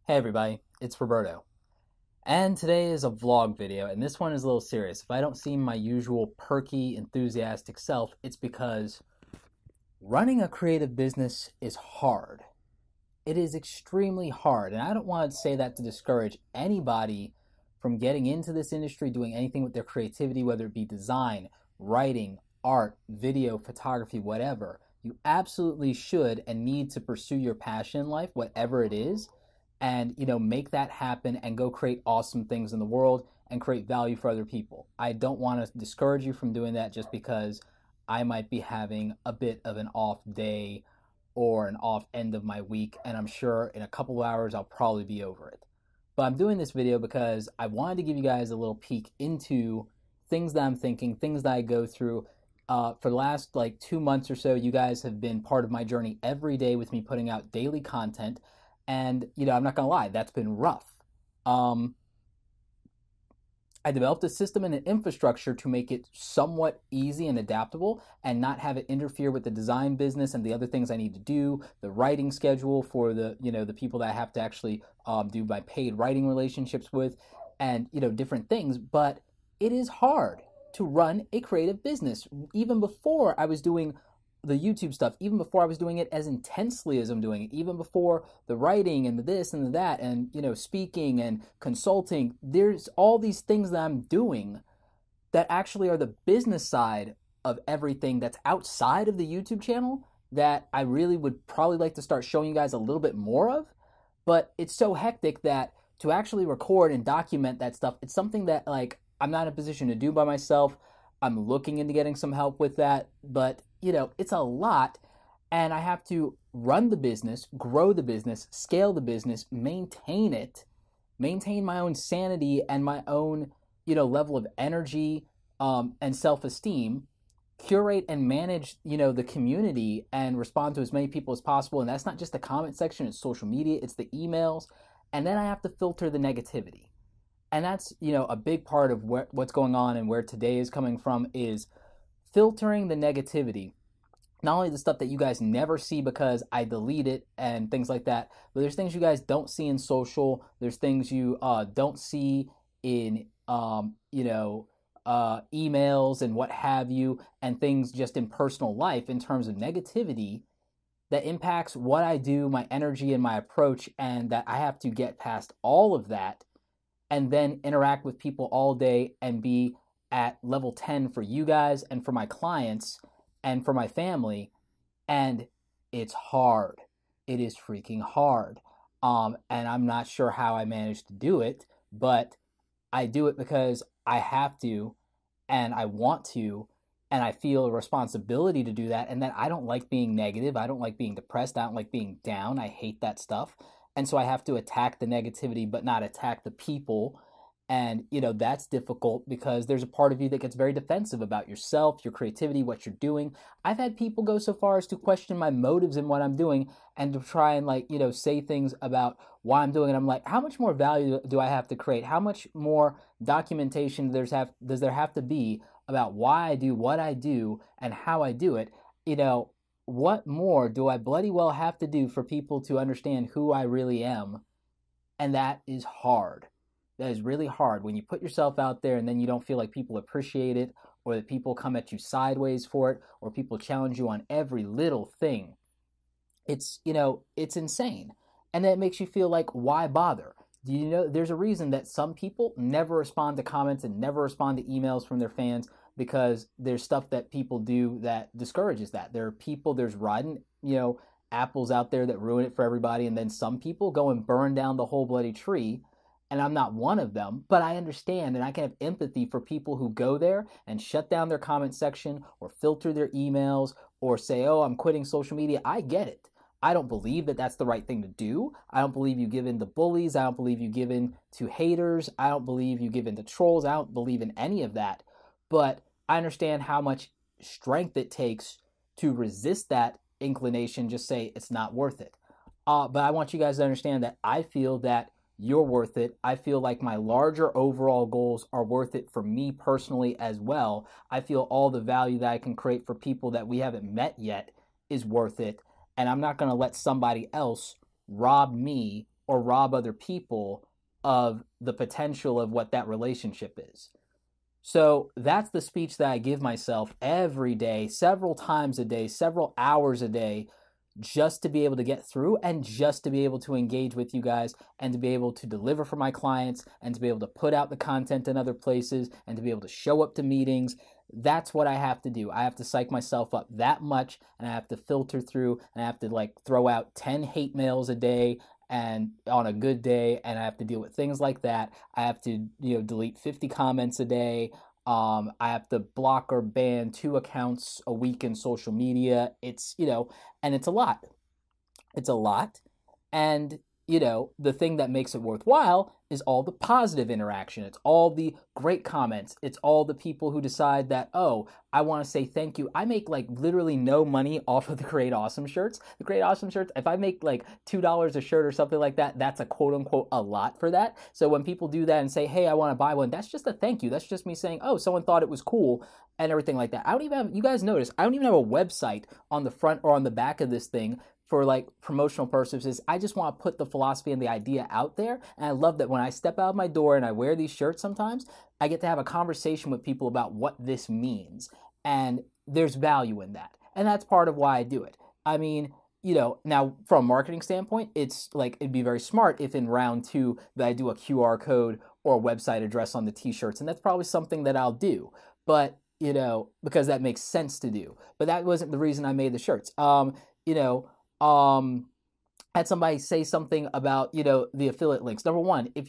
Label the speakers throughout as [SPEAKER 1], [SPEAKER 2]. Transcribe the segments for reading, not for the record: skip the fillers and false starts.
[SPEAKER 1] Hey everybody, it's Roberto. And today is a vlog video, and this one is a little serious. If I don't seem my usual perky, enthusiastic self, it's because running a creative business is hard. It is extremely hard, and I don't want to say that to discourage anybody from getting into this industry, doing anything with their creativity, whether it be design, writing, art, video, photography, whatever. You absolutely should and need to pursue your passion in life, whatever it is, and make that happen and go create awesome things in the world and create value for other people. I don't want to discourage you from doing that just because I might be having a bit of an off day or an off end of my week, and I'm sure in a couple of hours I'll probably be over it. But I'm doing this video because I wanted to give you guys a little peek into things that I'm thinking, things that I go through. For the last 2 months or so, you guys have been part of my journey every day with me putting out daily content. And, I'm not going to lie, that's been rough. I developed a system and an infrastructure to make it somewhat easy and adaptable and not have it interfere with the design business and the other things I need to do, the writing schedule for the people that I have to actually do my paid writing relationships with, and, different things. But it is hard to run a creative business. Even before I was doing the YouTube stuff, even before I was doing it as intensely as I'm doing it, even before the writing and the this and the that and, speaking and consulting, there's all these things that I'm doing that actually are the business side of everything that's outside of the YouTube channel that I really would probably like to start showing you guys a little bit more of. But it's so hectic that to actually record and document that stuff, it's something that I'm not in a position to do by myself. I'm looking into getting some help with that, but it's a lot, and I have to run the business, grow the business, scale the business, maintain it, maintain my own sanity and my own, level of energy and self-esteem, curate and manage, the community and respond to as many people as possible. And that's not just the comment section, it's social media, it's the emails, and then I have to filter the negativity. And that's, a big part of what's going on and where today is coming from is filtering the negativity. Not only the stuff that you guys never see because I delete it and things like that, but there's things you guys don't see in social. There's things you don't see in, emails and what have you, and things just in personal life in terms of negativity that impacts what I do, my energy and my approach, and that I have to get past all of that and then interact with people all day and be at level 10 for you guys and for my clients and for my family. And it's hard. It is freaking hard. And I'm not sure how I managed to do it, but I do it because I have to and I want to, and I feel a responsibility to do that, and that I don't like being negative. I don't like being depressed. I don't like being down. I hate that stuff. And so I have to attack the negativity, but not attack the people. And, that's difficult because there's a part of you that gets very defensive about yourself, your creativity, what you're doing. I've had people go so far as to question my motives in what I'm doing and to try and say things about why I'm doing it. I'm like, how much more value do I have to create? How much more documentation does there have to be about why I do what I do and how I do it? What more do I bloody well have to do for people to understand who I really am? And that is hard. That is really hard when you put yourself out there and then you don't feel like people appreciate it, or that people come at you sideways for it, or people challenge you on every little thing. It's insane. And then it makes you feel like, why bother? Do you know there's a reason that some people never respond to comments and never respond to emails from their fans? Because there's stuff that people do that discourages that. There's rotten, apples out there that ruin it for everybody, and then some people go and burn down the whole bloody tree. And I'm not one of them, but I understand and I can have empathy for people who go there and shut down their comment section or filter their emails or say, oh, I'm quitting social media. I get it. I don't believe that that's the right thing to do. I don't believe you give in to bullies. I don't believe you give in to haters. I don't believe you give in to trolls. I don't believe in any of that. But I understand how much strength it takes to resist that inclination, just say it's not worth it. But I want you guys to understand that I feel that you're worth it. I feel like my larger overall goals are worth it for me personally as well. I feel all the value that I can create for people that we haven't met yet is worth it. And I'm not going to let somebody else rob me or rob other people of the potential of what that relationship is. So that's the speech that I give myself every day, several times a day, several hours a day, just to be able to get through and just to be able to engage with you guys and to be able to deliver for my clients and to be able to put out the content in other places and to be able to show up to meetings. That's what I have to do. I have to psych myself up that much, and I have to filter through, and I have to like throw out 10 hate mails a day and on a good day, and I have to deal with things like that. I have to, delete 50 comments a day. I have to block or ban 2 accounts a week in social media. It's, and it's a lot. It's a lot. And, the thing that makes it worthwhile is all the positive interaction. It's all the great comments. It's all the people who decide that, oh, I want to say thank you. I make like literally no money off of the Create Awesome shirts. The Create Awesome shirts, if I make like $2 a shirt or something like that, that's a quote unquote a lot for that. So when people do that and say, hey, I want to buy one, that's just a thank you. That's just me saying, oh, someone thought it was cool and everything like that. I don't even have, you guys notice, I don't even have a website on the front or on the back of this thing for like promotional purposes. I just want to put the philosophy and the idea out there. And I love that when I step out of my door and I wear these shirts sometimes, I get to have a conversation with people about what this means. And there's value in that. And that's part of why I do it. I mean, now from a marketing standpoint, it's like, it'd be very smart if in round 2 that I do a QR code or a website address on the t-shirts. And that's probably something that I'll do. But, because that makes sense to do. But that wasn't the reason I made the shirts. Had somebody say something about, the affiliate links. Number one, if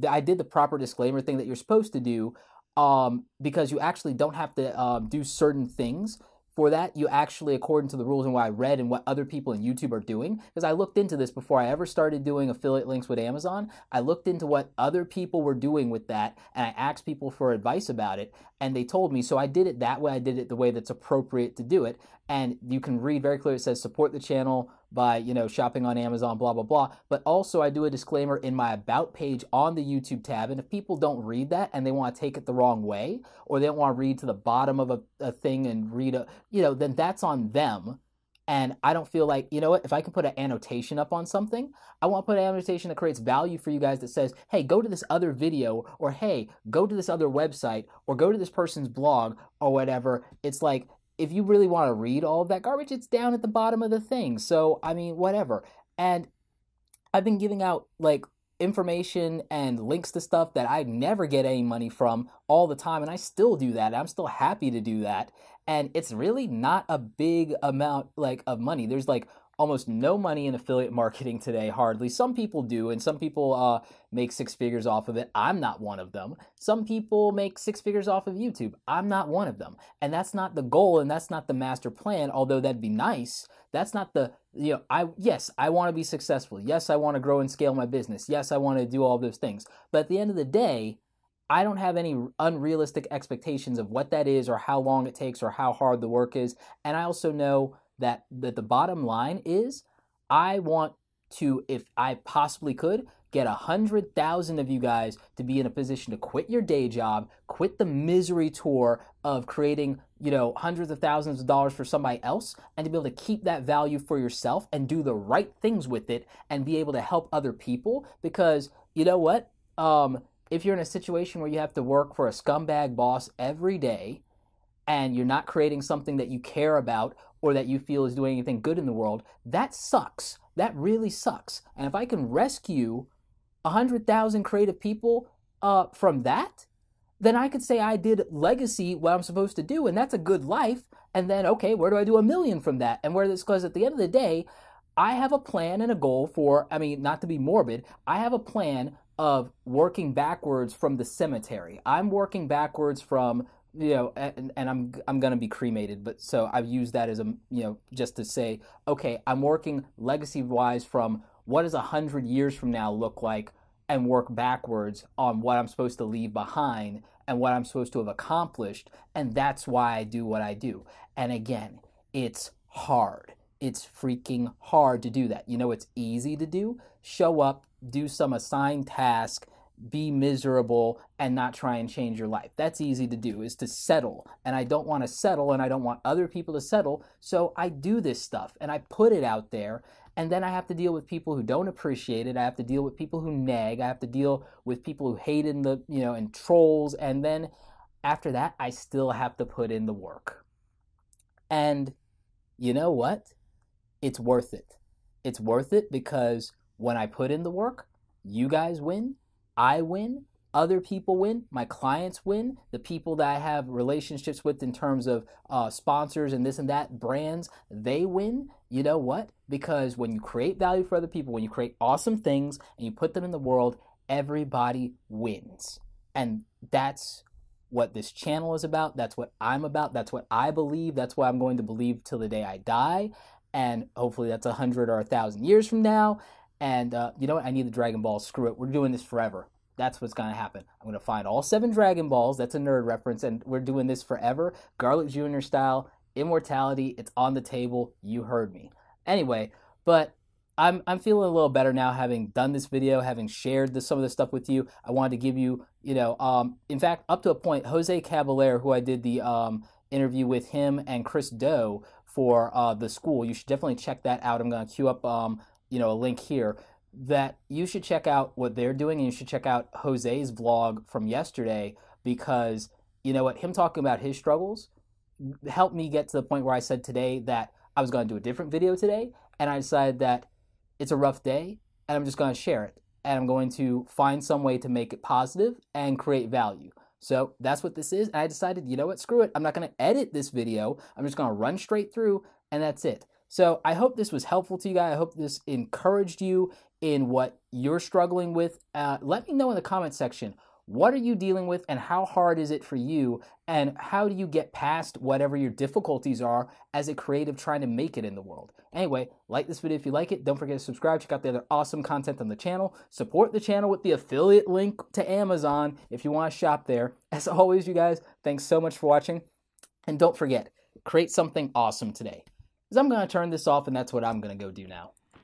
[SPEAKER 1] I did the proper disclaimer thing that you're supposed to do, because you actually don't have to do certain things for that. You actually, according to the rules and what I read and what other people in YouTube are doing, because I looked into this before I ever started doing affiliate links with Amazon. I looked into what other people were doing with that, and I asked people for advice about it, and they told me. So I did it that way. I did it the way that's appropriate to do it. And you can read very clearly, it says support the channel by, shopping on Amazon, blah, blah, blah. But also I do a disclaimer in my about page on the YouTube tab. And if people don't read that and they want to take it the wrong way, or they don't want to read to the bottom of a thing and read then that's on them. And I don't feel like, what, if I can put an annotation up on something, I want to put an annotation that creates value for you guys that says, hey, go to this other video, or hey, go to this other website, or go to this person's blog, or whatever. It's like, if you really want to read all of that garbage, it's down at the bottom of the thing. So, I mean, whatever. And I've been giving out like information and links to stuff that I never get any money from all the time. And I still do that. I'm still happy to do that. And it's really not a big amount like of money. There's like almost no money in affiliate marketing today, hardly. Some people do, and some people make 6 figures off of it. I'm not one of them. Some people make 6 figures off of YouTube. I'm not one of them. And that's not the goal, and that's not the master plan, although that'd be nice. That's not the, yes, I want to be successful. Yes, I want to grow and scale my business. Yes, I want to do all those things. But at the end of the day, I don't have any unrealistic expectations of what that is or how long it takes or how hard the work is. And I also know that the bottom line is I want to, if I possibly could, get 100,000 of you guys to be in a position to quit your day job, quit the misery tour of creating, hundreds of thousands of dollars for somebody else, and to be able to keep that value for yourself and do the right things with it and be able to help other people. Because you know what? If you're in a situation where you have to work for a scumbag boss every day and you're not creating something that you care about or that you feel is doing anything good in the world, that sucks. That really sucks. And if I can rescue 100,000 creative people from that, then I could say I did legacy what I'm supposed to do, and that's a good life. And then, okay, where do I do 1 million from that? And where this, because at the end of the day, I have a plan and a goal for, not to be morbid, I have a plan of working backwards from the cemetery. I'm working backwards from, and I'm going to be cremated, but so I've used that as a, just to say, okay, I'm working legacy-wise from what does 100 years from now look like, and work backwards on what I'm supposed to leave behind and what I'm supposed to have accomplished, and that's why I do what I do. And again, it's hard. It's freaking hard to do that. It's easy to do. Show up, do some assigned task, be miserable, and not try and change your life. That's easy to do, is to settle. And I don't want to settle, and I don't want other people to settle. So I do this stuff, and I put it out there, And then I have to deal with people who don't appreciate it. I have to deal with people who nag. I have to deal with people who hate in the, and trolls. And then after that, I still have to put in the work. And you know what? It's worth it. It's worth it because when I put in the work, you guys win, I win, other people win, my clients win, the people that I have relationships with in terms of sponsors and this and that, brands, they win. You know what? Because when you create value for other people, when you create awesome things and you put them in the world, everybody wins. And that's what this channel is about. That's what I'm about. That's what I believe. That's what I'm going to believe till the day I die. And hopefully that's 100 or 1,000 years from now. And you know what? I need the Dragon Balls. Screw it. We're doing this forever. That's what's going to happen. I'm going to find all 7 Dragon Balls. That's a nerd reference. And we're doing this forever. Garlic Jr. style. Immortality. It's on the table. You heard me. Anyway, but I'm feeling a little better now having done this video, having shared some of this stuff with you. I wanted to give you, in fact, up to a point, Jose Caballero, who I did the interview with him and Chris Doe for the school. You should definitely check that out. I'm going to queue up, a link here that you should check out what they're doing, and you should check out Jose's vlog from yesterday because, you know what, him talking about his struggles helped me get to the point where I said today that I was going to do a different video today, and I decided that it's a rough day, and I'm just going to share it, and I'm going to find some way to make it positive and create value. So that's what this is, and I decided, you know what, screw it. I'm not going to edit this video. I'm just going to run straight through, and that's it. So I hope this was helpful to you guys. I hope this encouraged you in what you're struggling with. Let me know in the comment section, what are you dealing with and how hard is it for you, and how do you get past whatever your difficulties are as a creative trying to make it in the world. Anyway, like this video if you like it. Don't forget to subscribe. Check out the other awesome content on the channel. Support the channel with the affiliate link to Amazon if you want to shop there. As always, you guys, thanks so much for watching. And don't forget, create something awesome today. Because I'm going to turn this off, and that's what I'm going to go do now.